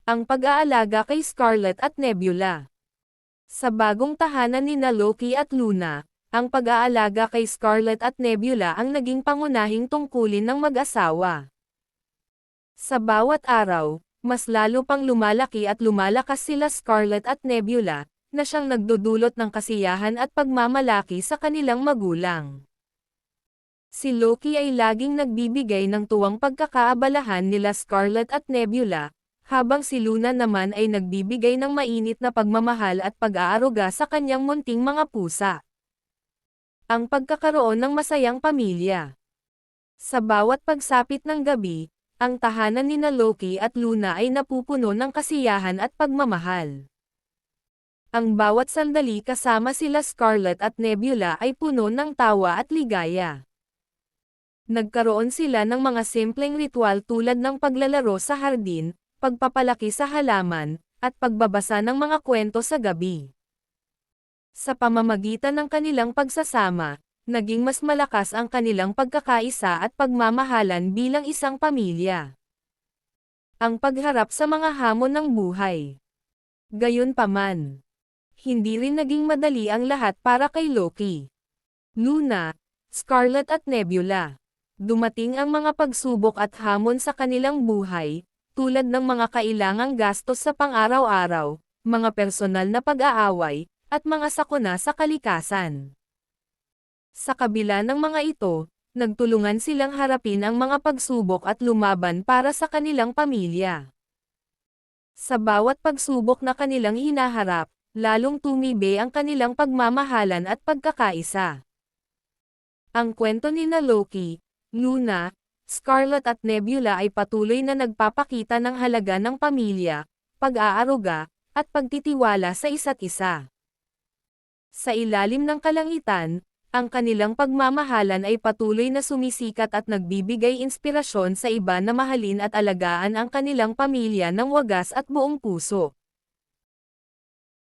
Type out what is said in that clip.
Ang pag-aalaga kay Scarlet at Nebula. Sa bagong tahanan nina Loki at Luna, ang pag-aalaga kay Scarlet at Nebula ang naging pangunahing tungkulin ng mag-asawa. Sa bawat araw, mas lalo pang lumalaki at lumalakas sila Scarlet at Nebula, na siyang nagdudulot ng kasiyahan at pagmamalaki sa kanilang magulang. Si Loki ay laging nagbibigay ng tuwang pagkakaabalahan nila Scarlet at Nebula, habang si Luna naman ay nagbibigay ng mainit na pagmamahal at pag-aaruga sa kanyang munting mga pusa. Ang pagkakaroon ng masayang pamilya. Sa bawat pagsapit ng gabi, ang tahanan nina Loki at Luna ay napupuno ng kasiyahan at pagmamahal. Ang bawat sandali kasama sila Scarlet at Nebula ay puno ng tawa at ligaya. Nagkaroon sila ng mga simpleng ritual tulad ng paglalaro sa hardin, pagpapalaki sa halaman, at pagbabasa ng mga kwento sa gabi. Sa pamamagitan ng kanilang pagsasama, naging mas malakas ang kanilang pagkakaisa at pagmamahalan bilang isang pamilya. Ang pagharap sa mga hamon ng buhay. Gayunpaman, hindi rin naging madali ang lahat para kay Loki, Luna, Scarlet at Nebula. Dumating ang mga pagsubok at hamon sa kanilang buhay, tulad ng mga kailangang gastos sa pang-araw-araw, mga personal na pag-aaway, at mga sakuna sa kalikasan. Sa kabila ng mga ito, nagtulungan silang harapin ang mga pagsubok at lumaban para sa kanilang pamilya. Sa bawat pagsubok na kanilang hinaharap, lalong tumibe ang kanilang pagmamahalan at pagkakaisa. Ang kwento nina Loki, Luna, Scarlet at Nebula ay patuloy na nagpapakita ng halaga ng pamilya, pag-aaruga, at pagtitiwala sa isa't isa. Sa ilalim ng kalangitan, ang kanilang pagmamahalan ay patuloy na sumisikat at nagbibigay inspirasyon sa iba na mahalin at alagaan ang kanilang pamilya ng wagas at buong puso.